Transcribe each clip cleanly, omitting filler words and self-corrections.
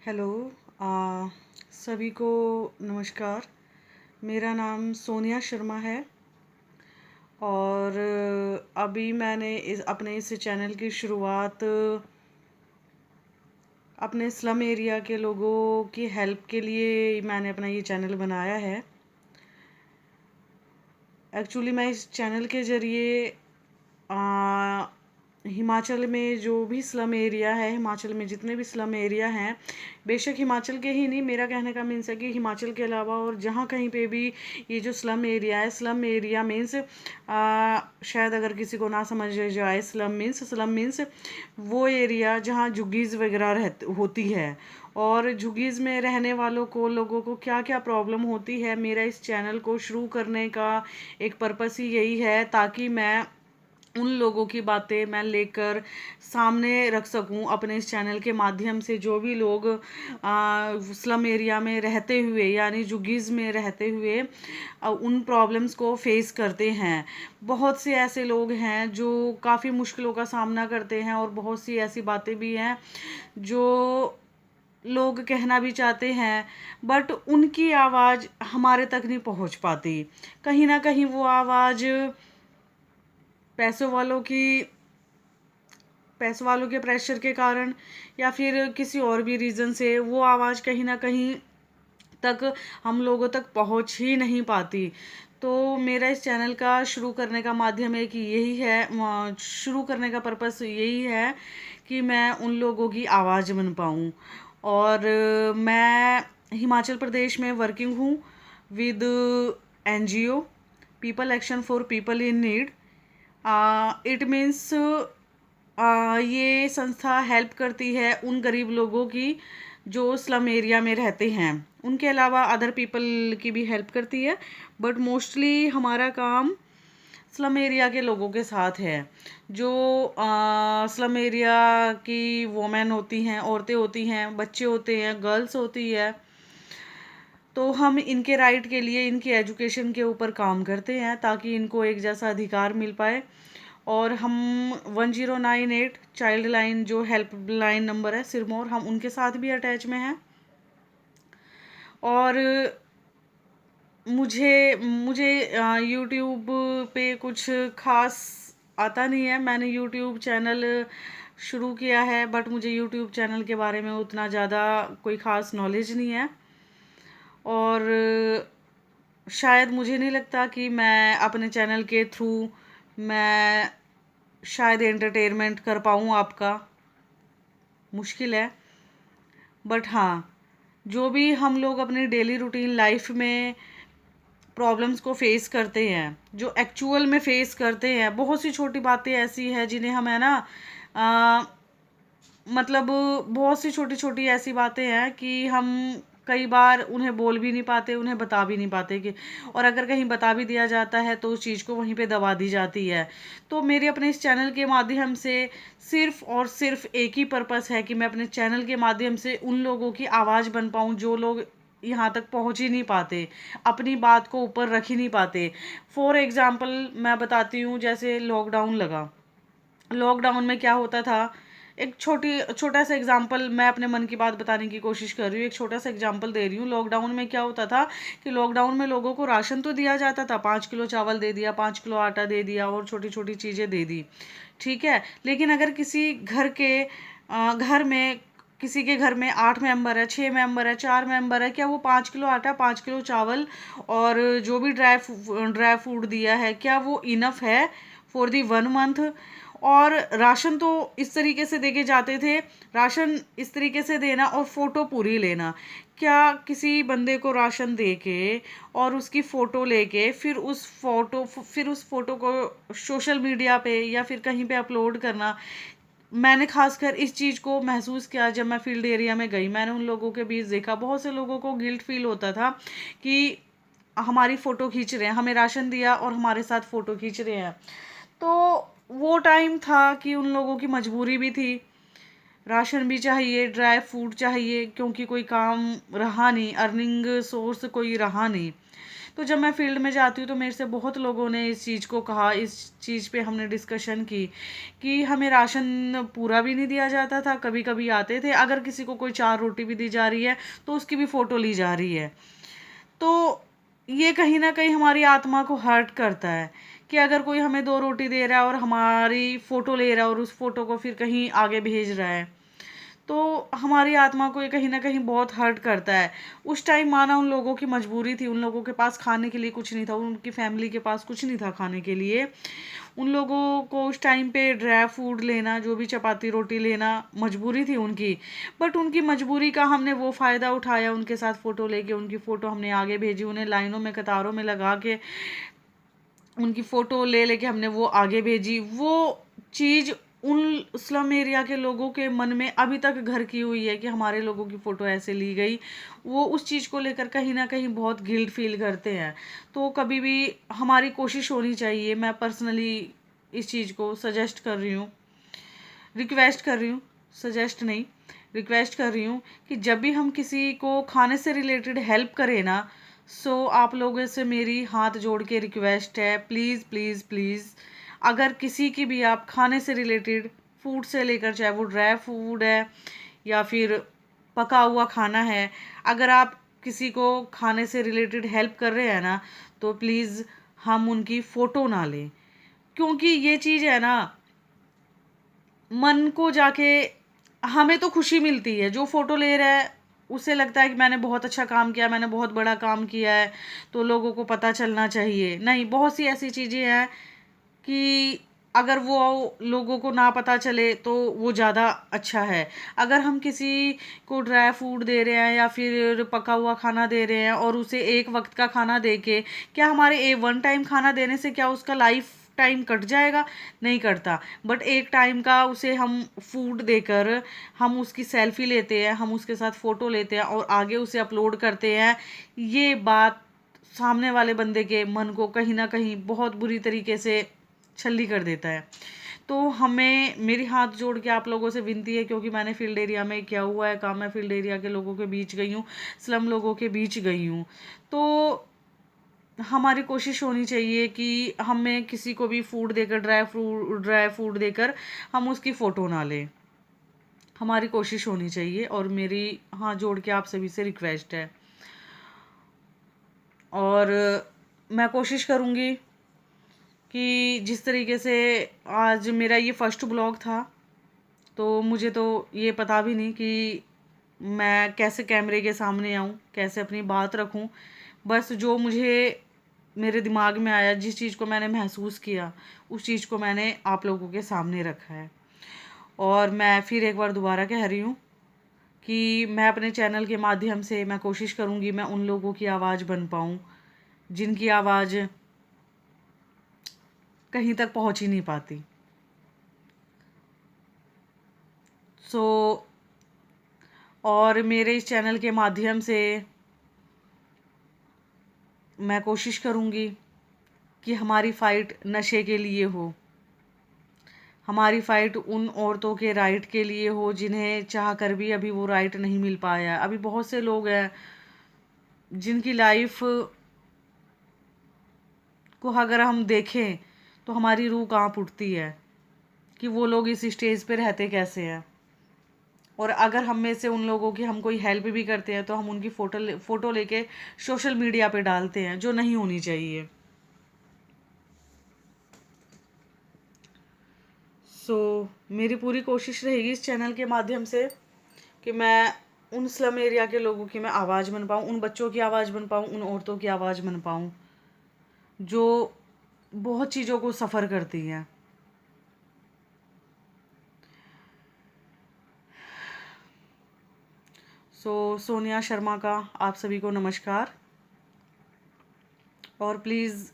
Hello. सभी को नमस्कार। मेरा नाम सोनिया शर्मा है और अभी मैंने अपने इस चैनल की शुरुआत अपने स्लम एरिया के लोगों की हेल्प के लिए मैंने अपना ये चैनल बनाया है। एक्चुअली मैं इस चैनल के ज़रिए हिमाचल में जो भी स्लम एरिया है, हिमाचल में जितने भी स्लम एरिया हैं, बेशक हिमाचल के ही नहीं, मेरा कहने का मीन्स है कि हिमाचल के अलावा और जहाँ कहीं पे भी ये जो स्लम एरिया है, स्लम एरिया मीन्स शायद अगर किसी को ना समझ जाए, स्लम मीन्स वो एरिया जहाँ झुग्गीज़ वगैरह होती है। और झुग्गीज़ में रहने वालों को, लोगों को क्या क्या प्रॉब्लम होती है, मेरा इस चैनल को शुरू करने का एक पर्पस ही यही है ताकि मैं उन लोगों की बातें मैं लेकर सामने रख सकूं अपने इस चैनल के माध्यम से। जो भी लोग स्लम एरिया में रहते हुए यानी झुग्गीज़ में रहते हुए उन प्रॉब्लम्स को फेस करते हैं। बहुत से ऐसे लोग हैं जो काफ़ी मुश्किलों का सामना करते हैं और बहुत सी ऐसी बातें भी हैं जो लोग कहना भी चाहते हैं बट उनकी आवाज़ हमारे तक नहीं पहुंच पाती। कहीं ना कहीं वो आवाज़ पैसों वालों की पैसों वालों के प्रेशर के कारण या फिर किसी और भी रीज़न से वो आवाज़ कहीं ना कहीं तक हम लोगों तक पहुंच ही नहीं पाती। तो मेरा इस चैनल का शुरू करने का माध्यम एक यही है, शुरू करने का पर्पस यही है कि मैं उन लोगों की आवाज़ बन पाऊँ। और मैं हिमाचल प्रदेश में वर्किंग हूँ with NGO people action for people in need. It means ये संस्था हेल्प करती है उन गरीब लोगों की जो स्लम एरिया में रहते हैं। उनके अलावा अदर पीपल की भी हेल्प करती है बट मोस्टली हमारा काम स्लम एरिया के लोगों के साथ है। जो स्लम एरिया की वोमेन होती हैं, औरतें होती हैं, बच्चे होते हैं, गर्ल्स होती है, तो हम इनके राइट के लिए, इनकी एजुकेशन के ऊपर काम करते हैं ताकि इनको एक जैसा अधिकार मिल पाए। और हम 1098 चाइल्ड लाइन जो हेल्प लाइन नंबर है सिरमौर, हम उनके साथ भी अटैच में हैं। और मुझे मुझे यूट्यूब पे कुछ खास आता नहीं है। मैंने यूट्यूब चैनल शुरू किया है बट मुझे यूट्यूब चैनल के बारे में उतना ज़्यादा कोई ख़ास नॉलेज नहीं है और शायद मुझे नहीं लगता कि मैं अपने चैनल के थ्रू मैं शायद एंटरटेनमेंट कर पाऊँ आपका, मुश्किल है। बट हाँ, जो भी हम लोग अपनी डेली रूटीन लाइफ में प्रॉब्लम्स को फेस करते हैं, जो एक्चुअल में फेस करते हैं, बहुत सी छोटी बातें ऐसी हैं जिन्हें हम है ना आ, मतलब बहुत सी छोटी छोटी ऐसी बातें हैं कि हम कई बार उन्हें बोल भी नहीं पाते, उन्हें बता भी नहीं पाते कि, और अगर कहीं बता भी दिया जाता है तो उस चीज़ को वहीं पे दबा दी जाती है। तो मेरे अपने इस चैनल के माध्यम से सिर्फ और सिर्फ एक ही पर्पस है कि मैं अपने चैनल के माध्यम से उन लोगों की आवाज़ बन पाऊँ जो लोग यहाँ तक पहुँच ही नहीं पाते, अपनी बात को ऊपर रख ही नहीं पाते। फॉर एग्ज़ाम्पल मैं बताती हूँ, जैसे लॉकडाउन लगा, लॉकडाउन में क्या होता था, एक छोटा सा एग्जांपल मैं अपने मन की बात बताने की कोशिश कर रही हूँ, एक छोटा सा एग्जांपल दे रही हूँ। लॉकडाउन में क्या होता था कि लॉकडाउन में लोगों को राशन तो दिया जाता था, 5 किलो चावल दे दिया, 5 किलो आटा दे दिया और छोटी छोटी चीज़ें दे दी, ठीक है। लेकिन अगर किसी घर में किसी के घर में 8 मेंबर है, 6 मेंबर है, 4 मेंबर है, क्या वो 5 किलो आटा, 5 किलो चावल और जो भी ड्राई फूड दिया है, क्या वो इनफ है फॉर दी 1 मंथ? और राशन तो इस तरीके से देके जाते थे, राशन इस तरीके से देना और फ़ोटो पूरी लेना। क्या किसी बंदे को राशन दे के और उसकी फ़ोटो लेके फिर उस फ़ोटो को सोशल मीडिया पे या फिर कहीं पे अपलोड करना? मैंने खासकर इस चीज़ को महसूस किया जब मैं फील्ड एरिया में गई। मैंने उन लोगों के बीच देखा, बहुत से लोगों को गिल्ट फील होता था कि हमारी फ़ोटो खींच रहे हैं, हमें राशन दिया और हमारे साथ फ़ोटो खींच रहे हैं। तो वो टाइम था कि उन लोगों की मजबूरी भी थी, राशन भी चाहिए, ड्राई फूड चाहिए, क्योंकि कोई काम रहा नहीं, अर्निंग सोर्स कोई रहा नहीं। तो जब मैं फील्ड में जाती हूँ तो मेरे से बहुत लोगों ने इस चीज़ को कहा, इस चीज़ पे हमने डिस्कशन की कि हमें राशन पूरा भी नहीं दिया जाता था, कभी कभी आते थे, अगर किसी को कोई 4 रोटी भी दी जा रही है तो उसकी भी फ़ोटो ली जा रही है। तो ये कहीं ना कहीं हमारी आत्मा को हर्ट करता है कि अगर कोई हमें 2 रोटी दे रहा है और हमारी फ़ोटो ले रहा है और उस फ़ोटो को फिर कहीं आगे भेज रहा है, तो हमारी आत्मा को ये कहीं ना कहीं बहुत हर्ट करता है। उस टाइम माना उन लोगों की मजबूरी थी, उन लोगों के पास खाने के लिए कुछ नहीं था, उनकी फैमिली के पास कुछ नहीं था खाने के लिए। उन लोगों को उस टाइम पे ड्राई फूड लेना, जो भी चपाती रोटी लेना मजबूरी थी उनकी। बट उनकी मजबूरी का हमने वो फ़ायदा उठाया, उनके साथ फ़ोटो लेके उनकी फ़ोटो हमने आगे भेजी, उन्हें लाइनों में कतारों में लगा के उनकी फ़ोटो ले लेके हमने वो आगे भेजी। वो चीज़ उन स्लम एरिया के लोगों के मन में अभी तक घर की हुई है कि हमारे लोगों की फ़ोटो ऐसे ली गई। वो उस चीज़ को लेकर कहीं ना कहीं बहुत गिल्ट फील करते हैं। तो कभी भी हमारी कोशिश होनी चाहिए, मैं पर्सनली इस चीज़ को सजेस्ट कर रही हूँ, रिक्वेस्ट कर रही हूँ, सजेस्ट नहीं, रिक्वेस्ट कर रही हूँ कि जब भी हम किसी को खाने से रिलेटेड हेल्प करें ना, सो आप लोगों से मेरी हाथ जोड़ के रिक्वेस्ट है, प्लीज़ प्लीज़ प्लीज़, अगर किसी की भी आप खाने से रिलेटेड, फूड से लेकर, चाहे वो ड्राई फूड है या फिर पका हुआ खाना है, अगर आप किसी को खाने से रिलेटेड हेल्प कर रहे हैं ना, तो प्लीज़ हम उनकी फ़ोटो ना लें। क्योंकि ये चीज़ है ना, मन को जाके हमें तो खुशी मिलती है, जो फ़ोटो ले रहा है उसे लगता है कि मैंने बहुत अच्छा काम किया, मैंने बहुत बड़ा काम किया है, तो लोगों को पता चलना चाहिए। नहीं, बहुत सी ऐसी चीज़ें हैं कि अगर वो लोगों को ना पता चले तो वो ज़्यादा अच्छा है। अगर हम किसी को ड्राई फूड दे रहे हैं या फिर पका हुआ खाना दे रहे हैं और उसे एक वक्त का खाना दे के, क्या हमारे वन टाइम खाना देने से क्या उसका लाइफ टाइम कट जाएगा? नहीं कटता। बट एक टाइम का उसे हम फूड देकर हम उसकी सेल्फी लेते हैं, हम उसके साथ फ़ोटो लेते हैं और आगे उसे अपलोड करते हैं, ये बात सामने वाले बंदे के मन को कहीं ना कहीं बहुत बुरी तरीके से छल्ली कर देता है। तो हमें, मेरी हाथ जोड़ के आप लोगों से विनती है, क्योंकि मैंने फील्ड एरिया में किया हुआ है काम, मैं फील्ड एरिया के लोगों के बीच गई हूँ, स्लम लोगों के बीच गई हूँ। तो हमारी कोशिश होनी चाहिए कि हमें किसी को भी फूड देकर, ड्राई फूड देकर हम उसकी फ़ोटो ना लें। हमारी कोशिश होनी चाहिए और मेरी हाथ जोड़ के आप सभी से रिक्वेस्ट है। और मैं कोशिश करूँगी कि जिस तरीके से आज मेरा ये फर्स्ट ब्लॉग था, तो मुझे तो ये पता भी नहीं कि मैं कैसे कैमरे के सामने आऊँ, कैसे अपनी बात रखूँ। बस जो मुझे मेरे दिमाग में आया, जिस चीज़ को मैंने महसूस किया, उस चीज़ को मैंने आप लोगों के सामने रखा है। और मैं फिर एक बार दोबारा कह रही हूँ कि मैं अपने चैनल के माध्यम से मैं कोशिश करूँगी मैं उन लोगों की आवाज़ बन पाऊँ जिनकी आवाज़ कहीं तक पहुँच ही नहीं पाती। सो और मेरे इस चैनल के माध्यम से मैं कोशिश करूँगी कि हमारी फ़ाइट नशे के लिए हो, हमारी फ़ाइट उन औरतों के राइट के लिए हो जिन्हें चाह कर भी अभी वो राइट नहीं मिल पाया। अभी बहुत से लोग हैं जिनकी लाइफ को अगर हम देखें तो हमारी रूह कांप उठती है कि वो लोग इस स्टेज पे रहते कैसे हैं। और अगर हम में से उन लोगों की हम कोई हेल्प भी करते हैं तो हम उनकी फ़ोटो लेके सोशल मीडिया पे डालते हैं, जो नहीं होनी चाहिए। सो मेरी पूरी कोशिश रहेगी इस चैनल के माध्यम से कि मैं उन स्लम एरिया के लोगों की मैं आवाज़ बन पाऊँ, उन बच्चों की आवाज़ बन पाऊँ, उन औरतों की आवाज़ बन पाऊँ जो बहुत चीज़ों को सफ़र करती हैं। सोनिया शर्मा का आप सभी को नमस्कार। और प्लीज़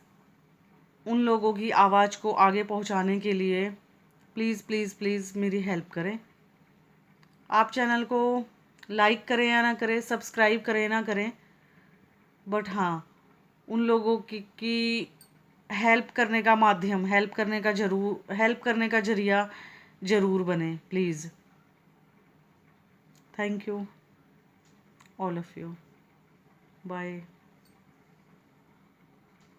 उन लोगों की आवाज़ को आगे पहुंचाने के लिए प्लीज़ प्लीज़ प्लीज़ मेरी हेल्प करें। आप चैनल को लाइक करें या ना करें, सब्सक्राइब करें या ना करें, बट हाँ, उन लोगों की हेल्प करने का माध्यम, हेल्प करने का जरिया ज़रूर बने please. Thank you all of you. Bye.